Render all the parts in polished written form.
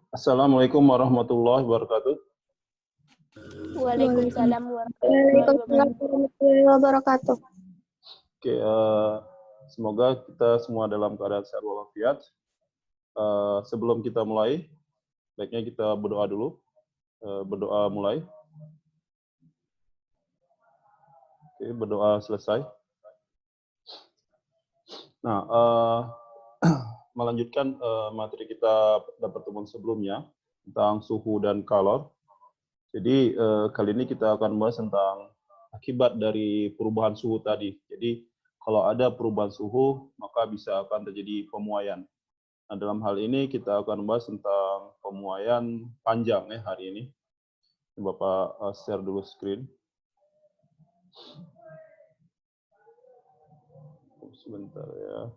Assalamualaikum warahmatullahi wabarakatuh. Waalaikumsalam warahmatullahi wabarakatuh. Oke, semoga kita semua dalam keadaan sehat walafiat. Sebelum kita mulai, baiknya kita berdoa dulu. Berdoa mulai. Oke, berdoa selesai. Nah, melanjutkan materi kita pada pertemuan sebelumnya tentang suhu dan kalor. Jadi kali ini kita akan membahas tentang akibat dari perubahan suhu tadi. Jadi kalau ada perubahan suhu, maka bisa akan terjadi pemuaian. Nah, dalam hal ini kita akan membahas tentang pemuaian panjang ya hari ini. Bapak share dulu screen. Sebentar ya.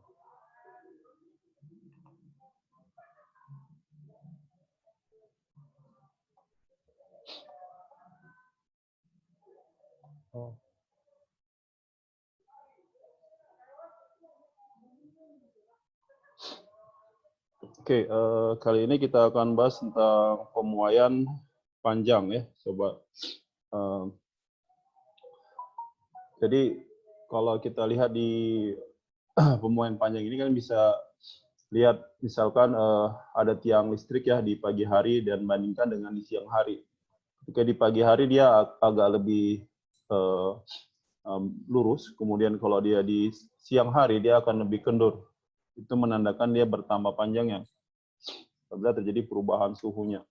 Oke, kali ini kita akan bahas tentang pemuaian panjang ya, sobat. Jadi kalau kita lihat di pemuaian panjang ini kan bisa lihat misalkan ada tiang listrik ya di pagi hari dan bandingkan dengan di siang hari. Ketika di pagi hari dia agak lebih lurus, kemudian kalau dia di siang hari dia akan lebih kendur. Itu menandakan dia bertambah panjangnya apabila terjadi perubahan suhunya.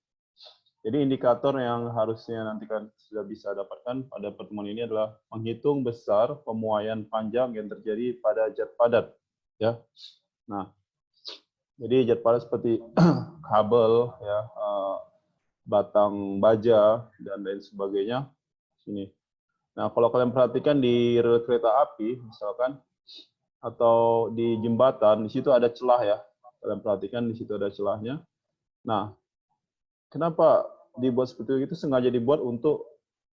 Jadi indikator yang harusnya nanti kan sudah bisa dapatkan pada pertemuan ini adalah menghitung besar pemuaian panjang yang terjadi pada zat padat. Ya, nah, jadi zat padat seperti kabel, ya, batang baja dan lain sebagainya. Sini. Nah, kalau kalian perhatikan di rel kereta api, misalkan, atau di jembatan, di situ ada celah ya. Kalian perhatikan di situ ada celahnya. Nah, kenapa dibuat seperti itu? Sengaja dibuat untuk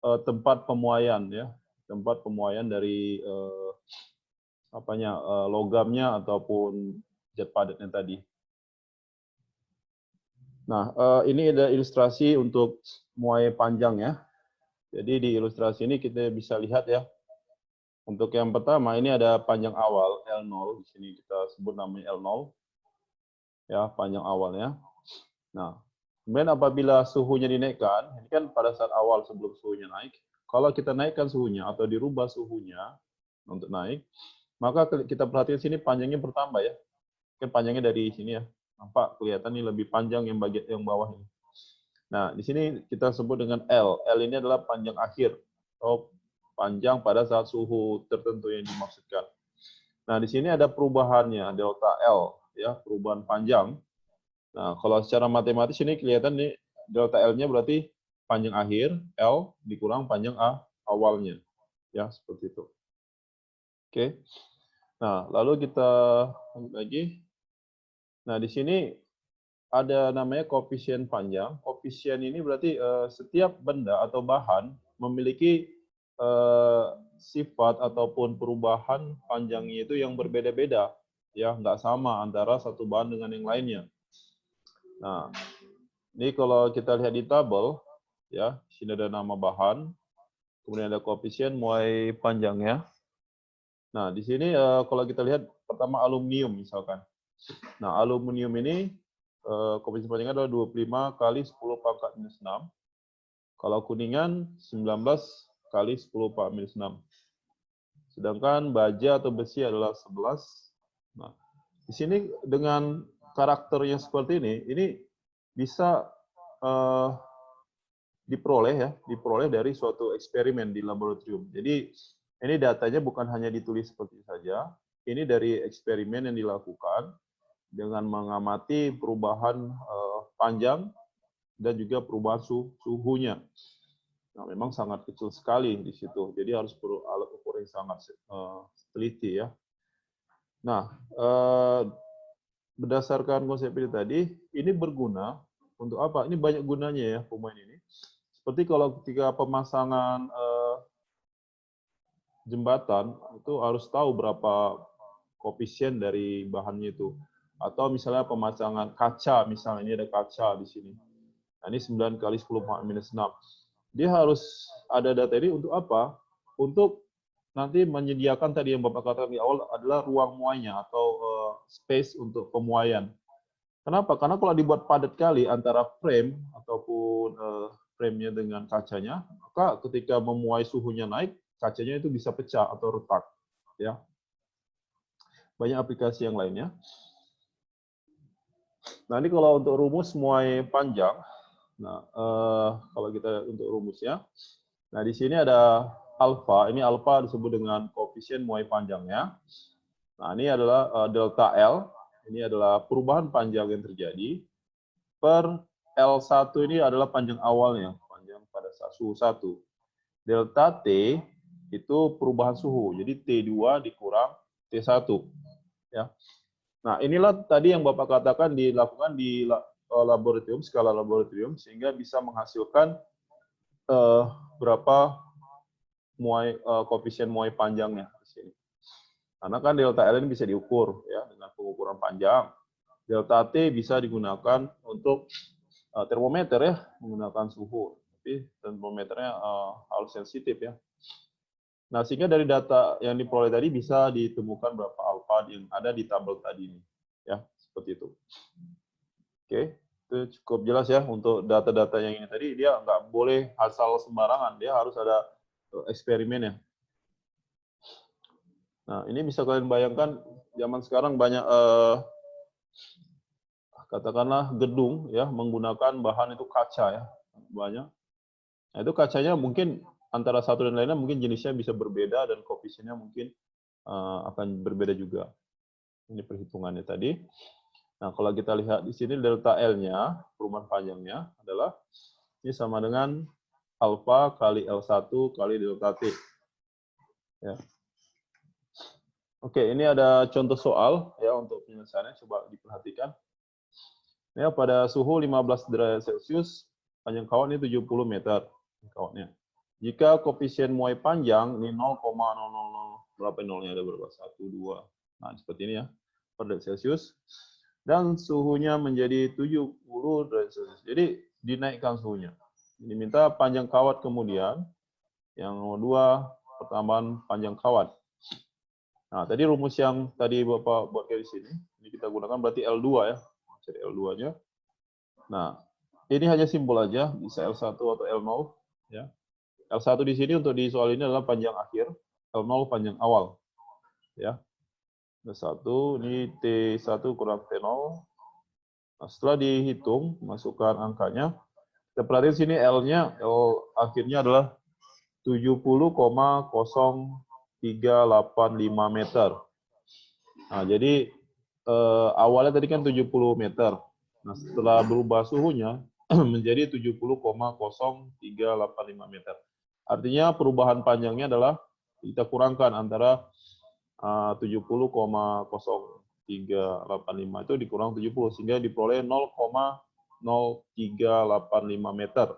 tempat pemuaian ya, tempat pemuaian dari logamnya ataupun zat padatnya tadi. Nah, ini ada ilustrasi untuk muai panjang ya. Jadi di ilustrasi ini kita bisa lihat ya. Untuk yang pertama ini ada panjang awal L0, di sini kita sebut namanya L0. Ya, panjang awalnya. Nah, kemudian apabila suhunya dinaikkan, ini kan pada saat awal sebelum suhunya naik, kalau kita naikkan suhunya atau dirubah suhunya untuk naik, maka kita perhatikan sini panjangnya bertambah ya. Kan panjangnya dari sini ya. Nampak kelihatan ini lebih panjang yang bagian yang bawah ini. Nah, di sini kita sebut dengan L. L ini adalah panjang akhir atau panjang pada saat suhu tertentu yang dimaksudkan. Nah, di sini ada perubahannya, delta L, ya, perubahan panjang. Nah, kalau secara matematis ini kelihatan nih, delta L-nya berarti panjang akhir, L dikurang panjang awalnya. Ya, seperti itu. Oke. Nah, lalu kita lanjut lagi. Nah, di sini ada namanya koefisien panjang. Koefisien ini berarti setiap benda atau bahan memiliki sifat ataupun perubahan panjangnya itu yang berbeda-beda, ya, nggak sama antara satu bahan dengan yang lainnya. Nah, ini kalau kita lihat di tabel, ya, sini ada nama bahan, kemudian ada koefisien muai panjangnya. Nah, di sini kalau kita lihat pertama aluminium misalkan. Nah, aluminium ini koefisien panjangnya adalah 25 kali 10 pangkat minus 6. Kalau kuningan 19 kali 10 pangkat minus 6. Sedangkan baja atau besi adalah 11. Nah, di sini dengan karakternya seperti ini bisa diperoleh dari suatu eksperimen di laboratorium. Jadi ini datanya bukan hanya ditulis seperti saja, ini dari eksperimen yang dilakukan dengan mengamati perubahan panjang dan juga perubahan suhunya. Nah, memang sangat kecil sekali di situ. Jadi harus perlu alat ukur yang sangat teliti ya. Nah, berdasarkan konsep ini tadi, ini berguna untuk apa? Ini banyak gunanya ya pemain ini. Seperti kalau ketika pemasangan jembatan itu harus tahu berapa koefisien dari bahannya itu. Atau misalnya pemasangan kaca, misalnya ini ada kaca di sini. Nah, ini 9 kali 10 minus 6. Dia harus ada data ini untuk apa? Untuk nanti menyediakan tadi yang Bapak katakan di awal adalah ruang muainya atau space untuk pemuaian. Kenapa? Karena kalau dibuat padat kali antara frame ataupun frame-nya dengan kacanya, maka ketika memuai suhunya naik, kacanya itu bisa pecah atau retak. Ya. Banyak aplikasi yang lainnya. Nah, ini kalau untuk rumus muai panjang, nah kalau kita untuk rumusnya, nah di sini ada alfa. Ini alfa disebut dengan koefisien muai panjangnya. Nah, ini adalah delta L. Ini adalah perubahan panjang yang terjadi per L1 ini adalah panjang awalnya, panjang pada suhu 1. Delta T itu perubahan suhu. Jadi T2 dikurang T1. Ya. Nah, inilah tadi yang Bapak katakan dilakukan di laboratorium, skala laboratorium, sehingga bisa menghasilkan berapa koefisien muai panjangnya di sini. Karena kan delta L ini bisa diukur ya dengan pengukuran panjang. Delta T bisa digunakan untuk termometer ya, menggunakan suhu. Tapi termometernya harus sensitif ya. Nah, sehingga dari data yang diperoleh tadi bisa ditemukan berapa alfa yang ada di tabel tadi ini. Ya, seperti itu. Oke, itu cukup jelas ya untuk data-data yang ini tadi. Dia nggak boleh asal sembarangan, dia harus ada eksperimen ya. Nah, ini bisa kalian bayangkan zaman sekarang banyak katakanlah gedung ya menggunakan bahan itu kaca ya banyak. Nah, itu kacanya mungkin antara satu dan lainnya mungkin jenisnya bisa berbeda dan koefisiennya mungkin akan berbeda juga. Ini perhitungannya tadi. Nah, kalau kita lihat di sini delta L-nya, perubahan panjangnya adalah ini sama dengan alfa kali L1 kali delta T. Ya. Oke, ini ada contoh soal ya untuk penyelesaiannya, coba diperhatikan. Ya, pada suhu 15 derajat Celcius, panjang kawat ini 70 meter kawatnya. Jika koefisien muai panjang ini 0,000 berapa nolnya ada berapa? 1, 2. Nah, seperti ini ya. Per derajat Celcius. Dan suhunya menjadi 70 derajat Celcius. Jadi dinaikkan suhunya. Diminta panjang kawat kemudian. Yang nomor 2, pertambahan panjang kawat. Nah, tadi rumus yang tadi Bapak buat di sini, ini kita gunakan berarti L2 ya. Cari L2-nya. Nah, ini hanya simbol aja, bisa L1 atau L0 ya. L1 di sini untuk di soal ini adalah panjang akhir, L0 panjang awal. Ya. L1 ini T1 kurang T0. Nah, setelah dihitung, masukkan angkanya. Kita perhatikan sini L-nya, L akhirnya adalah 70,0385 meter. Nah, jadi awalnya tadi kan 70 meter. Nah, setelah berubah suhunya menjadi 70,0385 meter. Artinya perubahan panjangnya adalah kita kurangkan antara 70,0385 itu dikurang 70 sehingga diperoleh 0,0385 meter.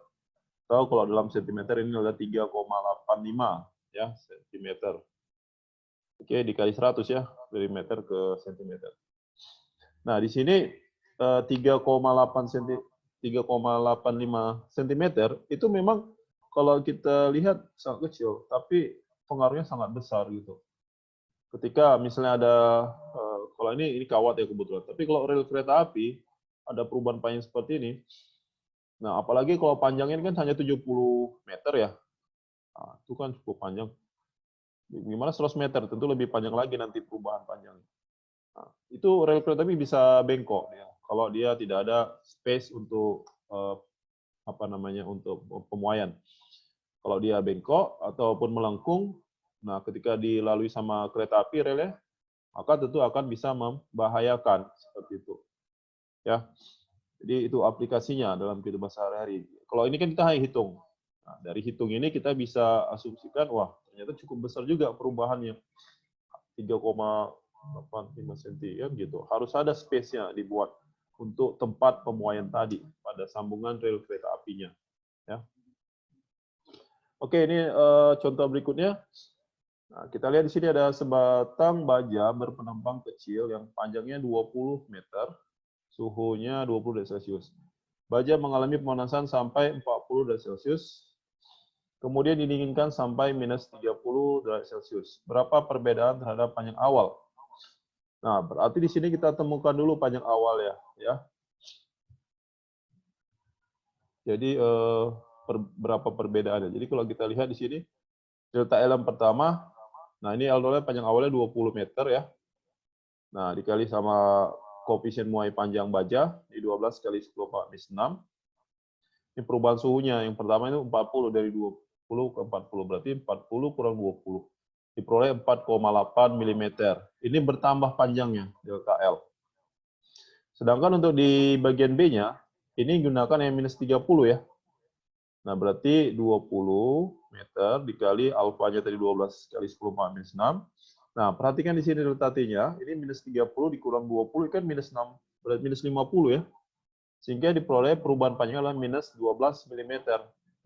Atau kalau dalam sentimeter ini adalah 3,85 ya sentimeter. Oke, dikali 100 ya dari meter ke sentimeter. Nah, di sini 3,85 cm itu memang kalau kita lihat sangat kecil, tapi pengaruhnya sangat besar gitu. Ketika misalnya ada, kalau ini kawat ya kebetulan, tapi kalau rel kereta api ada perubahan panjang seperti ini, nah apalagi kalau panjangnya kan hanya 70 meter ya, nah, itu kan cukup panjang. Gimana 100 meter, tentu lebih panjang lagi nanti perubahan panjangnya. Nah, itu rel kereta api bisa bengkok ya kalau dia tidak ada space untuk untuk pemuaian. Kalau dia bengkok ataupun melengkung, nah ketika dilalui sama kereta api relnya, maka tentu akan bisa membahayakan seperti itu. Ya. Jadi itu aplikasinya dalam kehidupan sehari-hari. Kalau ini kan kita hanya hitung. Nah, dari hitung ini kita bisa asumsikan, wah ternyata cukup besar juga perubahannya. 3,85 cm ya gitu. Harus ada space-nya dibuat untuk tempat pemuaian tadi pada sambungan rel kereta apinya. Ya. Oke, ini contoh berikutnya. Nah, kita lihat di sini ada sebatang baja berpenumpang kecil yang panjangnya 20 meter, suhunya 20 derajat Celcius. Baja mengalami pemanasan sampai 40 derajat Celcius, kemudian didinginkan sampai minus 30 derajat Celcius. Berapa perbedaan terhadap panjang awal? Nah, berarti di sini kita temukan dulu panjang awal ya. Jadi berapa perbedaannya? Jadi kalau kita lihat di sini delta L yang pertama, nah ini L0 panjang awalnya 20 meter ya. Nah, dikali sama koefisien muai panjang baja di 12 kali 10 pangkat minus 6. Ini perubahan suhunya. Yang pertama itu 40 dari 20 ke 40 berarti 40 kurang 20. Diperoleh 4,8 mm. Ini bertambah panjangnya delta L. Sedangkan untuk di bagian B-nya, ini gunakan yang minus 30 ya. Nah, berarti 20 meter dikali alfanya tadi 12 kali 10 pangkat minus 6. Nah, perhatikan di sini delta T-nya, ini minus 30 dikurang 20 kan minus 6, berarti minus 50 ya. Sehingga diperoleh perubahan panjang adalah minus 12 mm.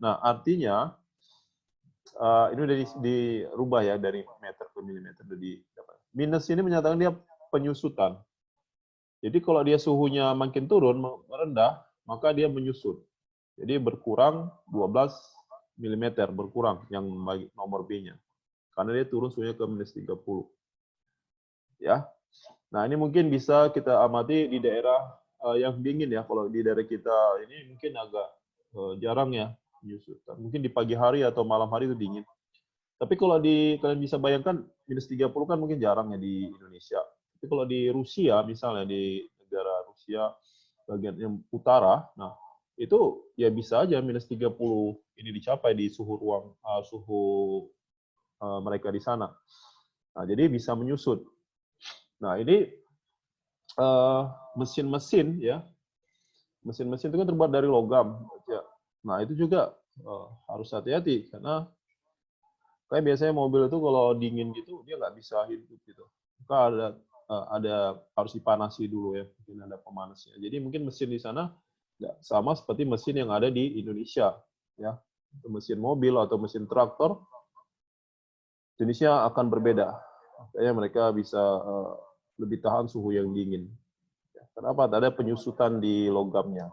Nah, artinya, ini udah dirubah ya dari meter ke milimeter. Minus ini menyatakan dia penyusutan. Jadi kalau dia suhunya makin turun, merendah, maka dia menyusut. Jadi berkurang 12 mm, berkurang yang nomor B-nya. Karena dia turun suhunya ke minus 30. Ya. Nah, ini mungkin bisa kita amati di daerah yang dingin ya. Kalau di daerah kita ini mungkin agak jarang ya menyusut. Mungkin di pagi hari atau malam hari itu dingin. Tapi kalau kalian bisa bayangkan minus 30 kan mungkin jarang ya di Indonesia. Tapi kalau di Rusia, misalnya di negara Rusia bagian yang utara, nah itu ya bisa aja minus 30 ini dicapai di suhu ruang mereka di sana. Nah, jadi bisa menyusut. Nah, ini mesin-mesin ya. Mesin-mesin itu kan terbuat dari logam. Nah, itu juga harus hati-hati karena kayak biasanya mobil itu kalau dingin gitu dia nggak bisa hidup gitu. Maka ada harus dipanasi dulu ya, mungkin ada pemanasnya. Jadi mungkin mesin di sana nggak sama seperti mesin yang ada di Indonesia ya. Mesin mobil atau mesin traktor jenisnya akan berbeda. Makanya mereka bisa lebih tahan suhu yang dingin. Kenapa? Ada penyusutan di logamnya.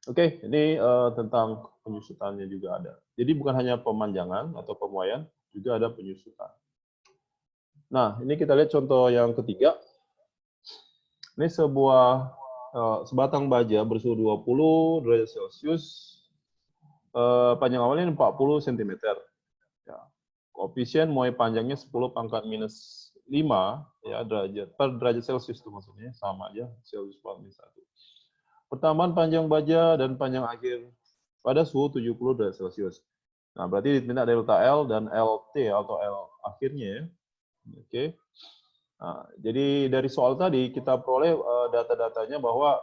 Oke, ini tentang penyusutannya juga ada. Jadi bukan hanya pemanjangan atau pemuaian, juga ada penyusutan. Nah, ini kita lihat contoh yang ketiga. Ini sebatang baja bersuhu 20 derajat Celcius, panjang awalnya 40 cm. Ya. Koefisien muai panjangnya 10 pangkat minus 5 ya, derajat per derajat Celcius itu maksudnya, sama aja, Celcius per minus 1. Pertambahan panjang baja dan panjang akhir pada suhu 70 derajat Celcius. Nah, berarti diminta delta L dan LT atau L akhirnya ya. Oke. Nah, jadi dari soal tadi kita peroleh data-datanya bahwa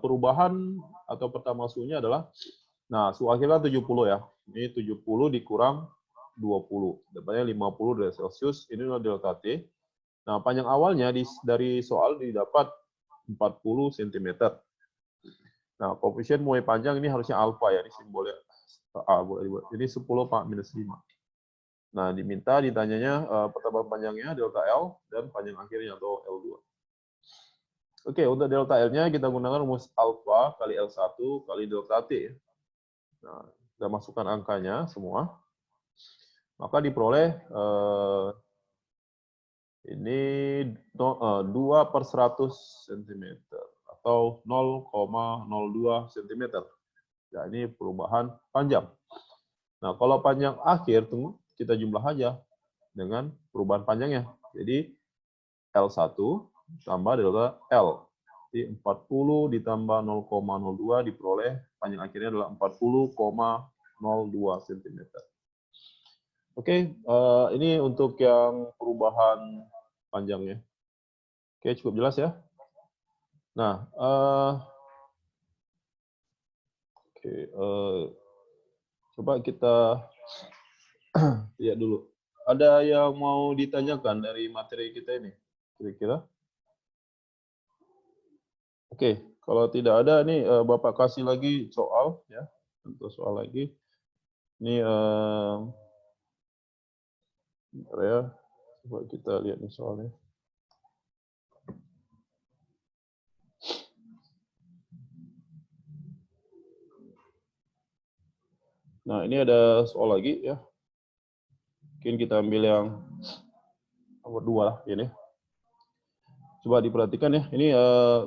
perubahan atau pertama suhunya adalah, nah suhu akhirnya 70 ya. Ini 70 dikurang 20. Dapatnya 50 derajat Celcius. Ini adalah delta T. Nah, panjang awalnya dari soal didapat 40 cm. Nah, koefisien muai panjang ini harusnya alfa ya, ini simbolnya A, ini 10 minus 5. Nah, ditanyanya pertambahan panjangnya delta L dan panjang akhirnya atau L2. Oke, untuk delta L-nya kita gunakan rumus alfa kali L1 kali delta T. Nah, kita masukkan angkanya semua. Maka diperoleh ini 2 per 100 cm atau 0,02 cm. Ya, ini perubahan panjang. Nah, kalau panjang akhir, kita jumlah aja dengan perubahan panjangnya. Jadi, L1 tambah delta L. Jadi, 40 ditambah 0,02 diperoleh panjang akhirnya adalah 40,02 cm. Oke, ini untuk yang perubahan panjangnya. Oke, cukup jelas ya. Nah, coba kita lihat dulu. Ada yang mau ditanyakan dari materi kita ini, kira-kira? Oke, kalau tidak ada, nih Bapak kasih lagi soal, ya, contoh soal lagi. Ini Bentar ya, coba kita lihat nih soalnya. Nah, ini ada soal lagi ya. Mungkin kita ambil yang nomor 2 lah ini. Coba diperhatikan ya. Ini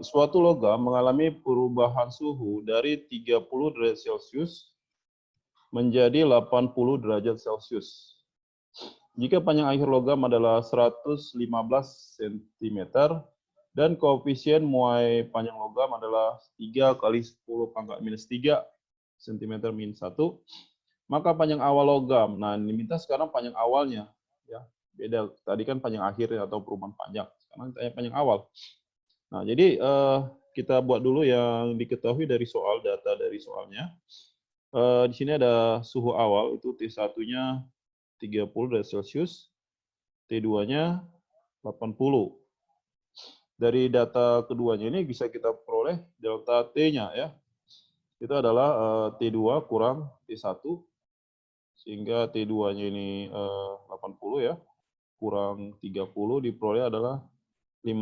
suatu logam mengalami perubahan suhu dari 30 derajat Celcius menjadi 80 derajat Celcius. Jika panjang akhir logam adalah 115 cm dan koefisien muai panjang logam adalah 3 kali 10 pangkat minus 3 cm min 1, maka panjang awal logam. Nah, diminta sekarang panjang awalnya. Ya, beda. Tadi kan panjang akhir atau perubahan panjang. Sekarang tanya panjang awal. Nah, jadi kita buat dulu yang diketahui dari soal, data dari soalnya. Di sini ada suhu awal, itu T1-nya 30 derajat Celcius, T2-nya 80. Dari data keduanya ini bisa kita peroleh delta T-nya ya. Itu adalah T2 kurang T1, sehingga T2-nya ini 80 ya, kurang 30 diperoleh adalah 50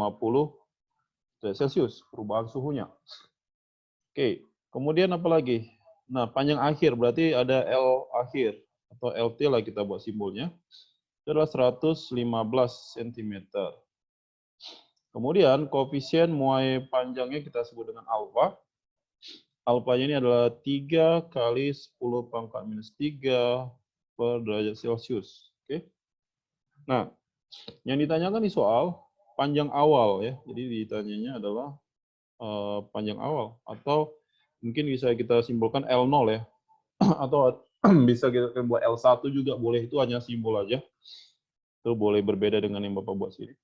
derajat Celcius, perubahan suhunya. Oke, kemudian apa lagi? Nah, panjang akhir berarti ada L akhir atau LT lah kita buat simbolnya. Itu adalah 115 cm. Kemudian koefisien muai panjangnya kita sebut dengan alfa. Alfanya ini adalah 3 kali 10 pangkat minus 3 per derajat Celcius. Oke. Nah, yang ditanyakan di soal panjang awal ya. Jadi ditanyanya adalah panjang awal, atau mungkin bisa kita simpulkan L0 ya. Atau bisa kita buat L1 juga boleh, itu hanya simbol aja. Itu boleh berbeda dengan yang Bapak buat sini.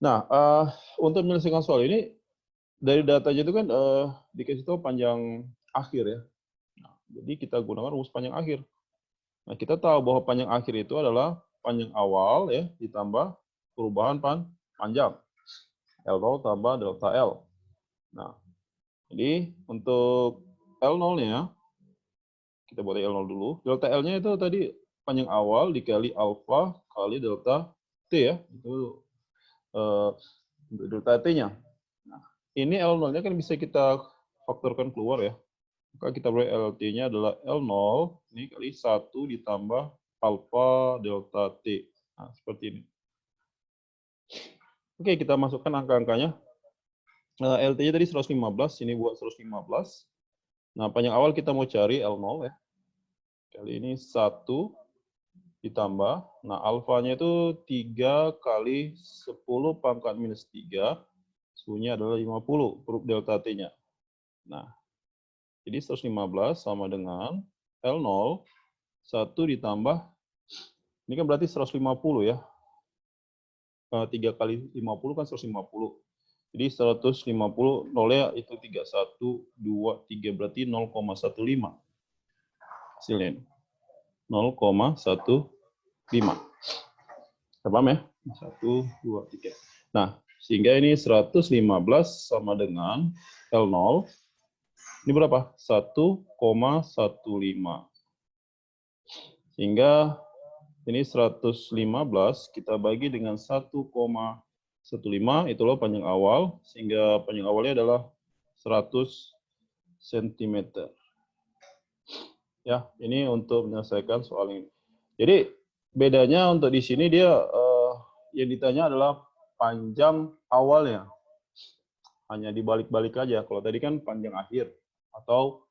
Nah, untuk menyelesaikan soal ini, dari datanya itu kan dikasih tahu panjang akhir ya. Nah, jadi kita gunakan rumus panjang akhir. Nah, kita tahu bahwa panjang akhir itu adalah panjang awal ya ditambah perubahan panjang. L0 tambah delta L. Nah, jadi untuk L0-nya, kita buat L0 dulu. Delta L-nya itu tadi panjang awal dikali alfa kali delta T ya. Itu untuk delta T-nya. Nah, ini L0-nya kan bisa kita faktorkan keluar ya. Maka kita boleh LT-nya adalah L0 ini kali 1 ditambah alfa delta T. Nah, seperti ini. Oke, kita masukkan angka-angkanya. LT-nya tadi 115, ini buat 115. Nah, panjang awal kita mau cari L0 ya. Kali ini 1 ditambah, nah alfanya itu 3 kali 10 pangkat minus 3, suhunya adalah 50, huruf delta T-nya. Nah, jadi 115 sama dengan L0, 1 ditambah, ini kan berarti 150 ya. 3 kali 50 kan 150. Jadi 150, nolnya itu 3, 1, 2, 3, berarti 0,15. Hasilnya 0,15. Paham ya? 1, 2, 3. Nah, sehingga ini 115 sama dengan L0. Ini berapa? 1,15. Sehingga ini 115 kita bagi dengan 1,15, itulah panjang awal. Sehingga panjang awalnya adalah 100 cm. Ya, ini untuk menyelesaikan soal ini. Jadi bedanya untuk di sini dia yang ditanya adalah panjang awalnya. Hanya dibalik-balik aja. Kalau tadi kan panjang akhir atau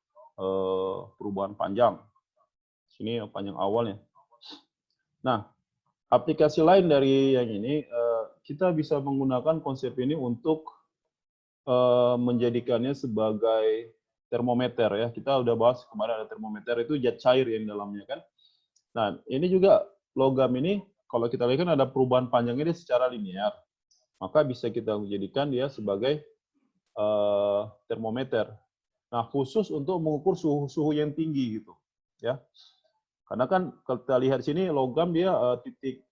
perubahan panjang. Sini panjang awalnya. Nah, aplikasi lain dari yang ini, kita bisa menggunakan konsep ini untuk menjadikannya sebagai termometer ya. Kita udah bahas kemarin ada termometer, itu zat cair yang dalamnya kan. Nah, ini juga logam ini, kalau kita lihat kan ada perubahan panjangnya dia secara linear. Maka bisa kita menjadikan dia sebagai termometer. Nah, khusus untuk mengukur suhu yang tinggi gitu, ya. Karena kan kalau kita lihat sini logam dia titik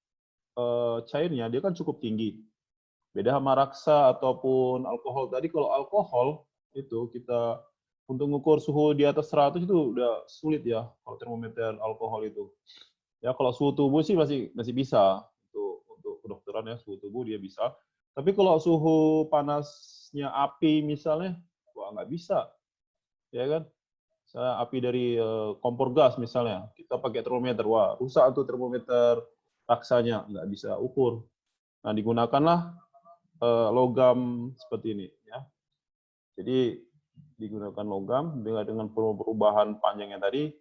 cairnya dia kan cukup tinggi. Beda sama raksa ataupun alkohol. Tadi kalau alkohol itu kita untuk mengukur suhu di atas 100 itu udah sulit ya kalau termometer alkohol itu. Ya, kalau suhu tubuh sih masih bisa untuk kedokteran ya, suhu tubuh dia bisa. Tapi kalau suhu panasnya api misalnya, wah nggak bisa, ya kan? Misalnya api dari kompor gas misalnya, kita pakai termometer, wah rusak tuh termometer raksanya, nggak bisa ukur. Nah, digunakanlah logam seperti ini, ya. Jadi digunakan logam dengan perubahan panjangnya tadi,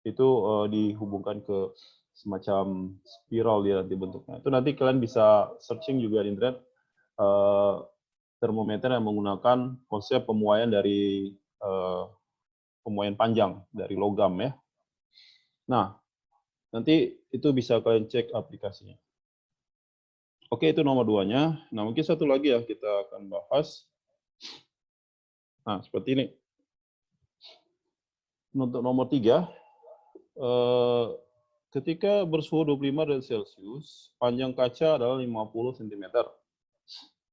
itu dihubungkan ke semacam spiral dia nanti bentuknya. Itu nanti kalian bisa searching juga di internet termometer yang menggunakan konsep pemuaian dari pemuaian panjang dari logam ya. Nah, nanti itu bisa kalian cek aplikasinya. Oke, itu nomor 2-nya. Nah, mungkin satu lagi ya kita akan bahas. Nah, seperti ini. Untuk nomor 3, ketika bersuhu 25 derajat Celcius, panjang kaca adalah 50 cm.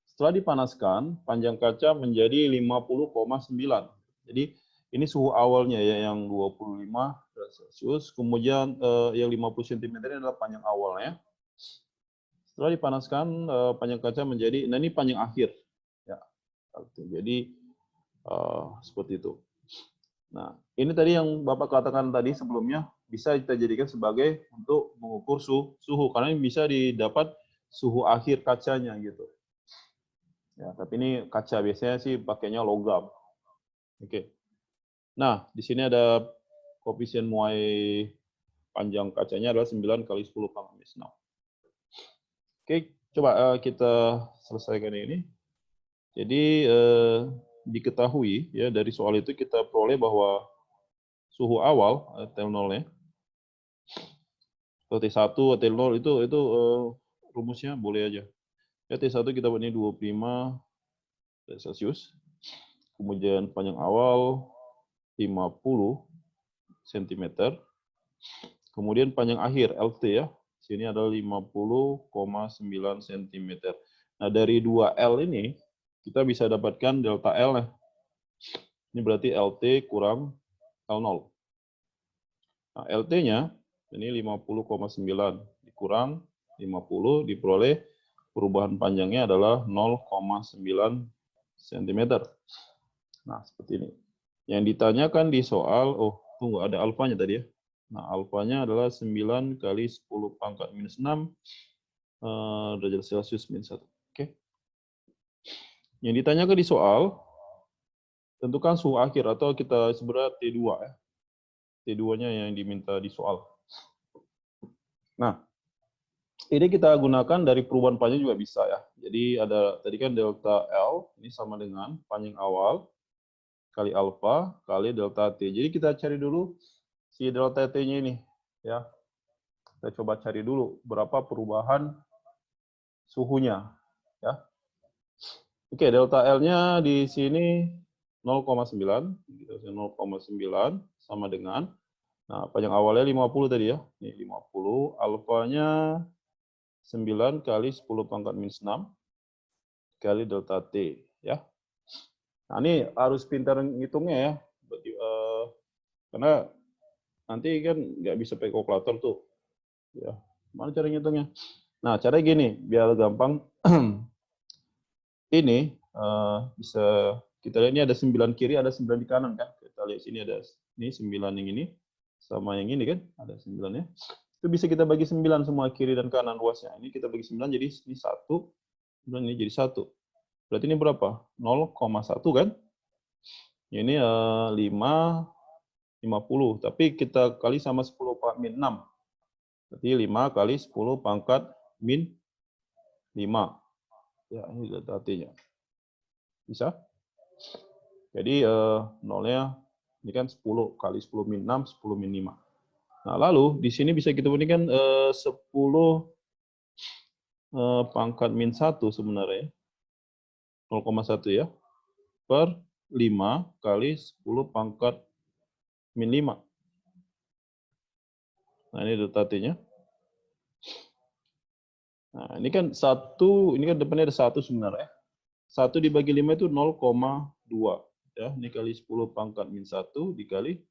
Setelah dipanaskan, panjang kaca menjadi 50,9. Jadi ini suhu awalnya ya yang 25 derajat Celcius, kemudian yang 50 cm ini adalah panjang awalnya. Setelah dipanaskan, panjang kaca menjadi, nah ini panjang akhir. Ya, jadi seperti itu. Nah, ini tadi yang Bapak katakan tadi sebelumnya, bisa kita jadikan sebagai untuk mengukur suhu, karena ini bisa didapat suhu akhir kacanya gitu. Ya, tapi ini kaca biasanya sih pakainya logam. Oke. Nah, di sini ada koefisien muai panjang kacanya adalah 9 kali 10 pangkat minus 6. Oke, coba kita selesaikan ini. Jadi diketahui ya dari soal itu kita peroleh bahwa suhu awal T0-nya atau T1 atau T0 itu rumusnya boleh aja. Ya T1 kita buat ini 25 Celcius. Kemudian panjang awal 50 cm. Kemudian panjang akhir LT ya. Sini adalah 50,9 cm. Nah, dari 2L ini kita bisa dapatkan delta L -nya. Ini berarti LT kurang L0. Nah, LT-nya ini 50,9 dikurang 50 diperoleh perubahan panjangnya adalah 0,9 cm. Nah, seperti ini. Yang ditanyakan di soal, tunggu ada alfanya tadi ya. Nah, alfanya adalah 9 kali 10 pangkat minus 6 derajat Celcius minus 1. Oke. Yang ditanyakan di soal, tentukan suhu akhir atau kita sebenarnya T2 ya. T2-nya yang diminta di soal. Nah, ini kita gunakan dari perubahan panjang juga bisa ya. Jadi ada tadi kan delta L ini sama dengan panjang awal kali alfa kali delta T. Jadi kita cari dulu si delta T-nya ini ya. Kita coba cari dulu berapa perubahan suhunya ya. Oke, delta L-nya di sini 0,9 sama dengan panjang awalnya 50 tadi ya. Ini 50, alfanya 9 kali 10 pangkat minus 6 kali delta T ya. Nah, ini harus pintar ngitungnya ya. Karena nanti kan nggak bisa pakai kalkulator tuh. Ya, mana cara ngitungnya? Nah, caranya gini, biar gampang. Ini bisa kita lihat ini ada 9 kiri, ada 9 di kanan kan. Kita lihat sini ada ini 9 yang ini sama yang ini kan, ada 9 ya. Itu bisa kita bagi 9 semua kiri dan kanan luasnya. Ini kita bagi 9 jadi ini 1, dan ini jadi 1. Berarti ini berapa? 0,1 kan? Ini 5, 50. Tapi kita kali sama 10 pangkat min 6. Berarti 5 kali 10 pangkat min 5. Ya, ini data T-nya. Bisa? Jadi nolnya ini kan 10 kali 10 min 6, 10 min 5. Nah, lalu di sini bisa kita bunyikan 10 pangkat min 1 sebenarnya. 0,1 ya. Per 5 kali 10 pangkat min 5. Nah, ini data T-nya. Nah, ini kan 1, ini kan depannya ada 1 sebenarnya. 1 dibagi 5 itu 0,2. Ya, ini kali 10 pangkat min 1 dikali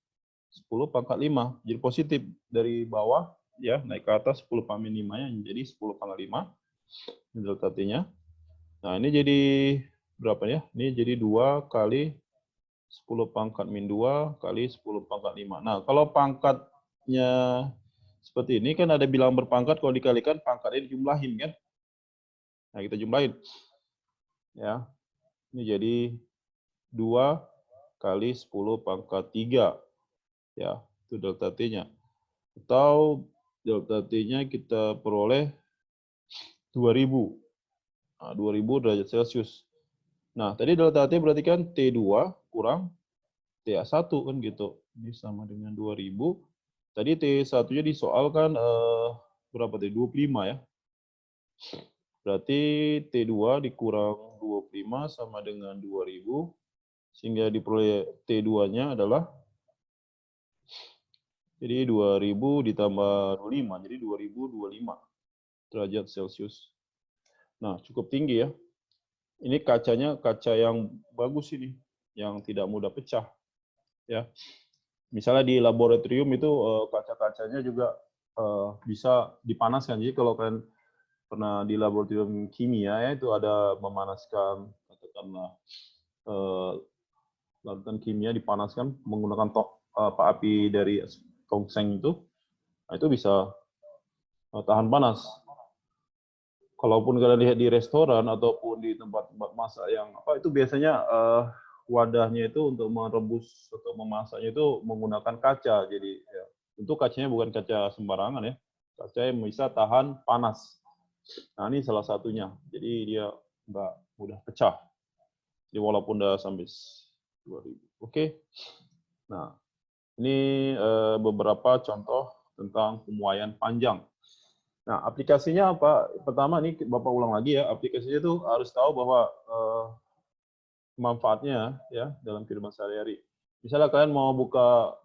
10 pangkat 5. Jadi positif dari bawah ya, naik ke atas 10 pangkat 5-nya jadi 10 pangkat 5. Ini delta T-nya. Nah, ini jadi berapa ya? Ini jadi 2 kali 10 pangkat min 2 kali 10 pangkat 5. Nah, kalau pangkatnya seperti ini kan ada bilangan berpangkat, kalau dikalikan pangkatnya dijumlahin kan? Nah, kita jumlahin. Ya. Ini jadi 2 kali 10 pangkat 3. Ya, itu delta T-nya. Atau delta T-nya kita peroleh 2000. Nah, 2000 derajat Celcius. Nah, tadi delta T berarti kan T2 kurang TA1 kan gitu. Ini sama dengan 2000. Tadi T1-nya disoalkan berapa tadi? 25 ya. Berarti T2 dikurang 25 sama dengan 2000. Sehingga diperoleh T2-nya adalah jadi 2000 ditambah 25, jadi 2025 derajat Celcius. Nah, cukup tinggi ya. Ini kacanya kaca yang bagus ini, yang tidak mudah pecah. Ya, misalnya di laboratorium itu kaca-kacanya juga bisa dipanaskan. Jadi kalau kalian pernah di laboratorium kimia ya, itu ada memanaskan katakanlah larutan kimia dipanaskan menggunakan api dari tongseng itu, nah itu bisa tahan panas. Kalaupun kalian lihat di restoran ataupun di tempat-tempat masak yang itu biasanya wadahnya itu untuk merebus atau memasaknya itu menggunakan kaca. Jadi ya, tentu kacanya bukan kaca sembarangan ya, kaca yang bisa tahan panas. Nah ini salah satunya. Jadi dia nggak mudah pecah. Jadi walaupun udah sampai 2000. Oke. Nah ini beberapa contoh tentang pemuaian panjang. Nah, aplikasinya apa? Pertama, ini Bapak ulang lagi ya, aplikasinya itu harus tahu bahwa manfaatnya ya dalam kehidupan sehari-hari. Misalnya kalian mau buka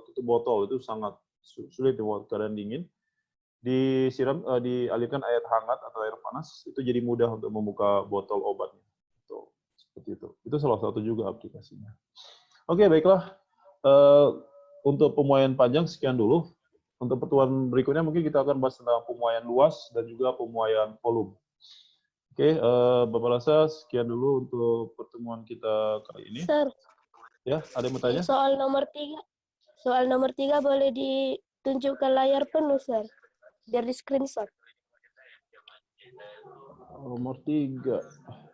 tutup botol, itu sangat sulit buat keadaan dingin. Disiram, dialirkan air hangat atau air panas, itu jadi mudah untuk membuka botol obatnya. Tuh, seperti itu. Itu salah satu juga aplikasinya. Oke, baiklah. Untuk pemuaian panjang sekian dulu. Untuk pertemuan berikutnya mungkin kita akan bahas tentang pemuaian luas dan juga pemuaian volume. Oke, Bapak Lasa, sekian dulu untuk pertemuan kita kali ini. Sir, Ya, ada yang mau tanya? soal nomor 3 boleh ditunjukkan layar penuh, Sir. Biar di screenshot. Nomor 3.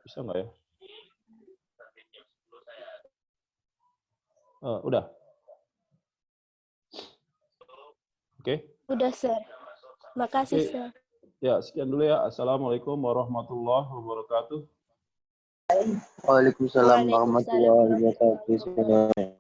Bisa nggak ya? Udah. Oke. Udah, Sir. Makasih, Oke. Sir. Ya, sekian dulu ya. Assalamualaikum warahmatullahi wabarakatuh. Waalaikumsalam warahmatullahi wabarakatuh.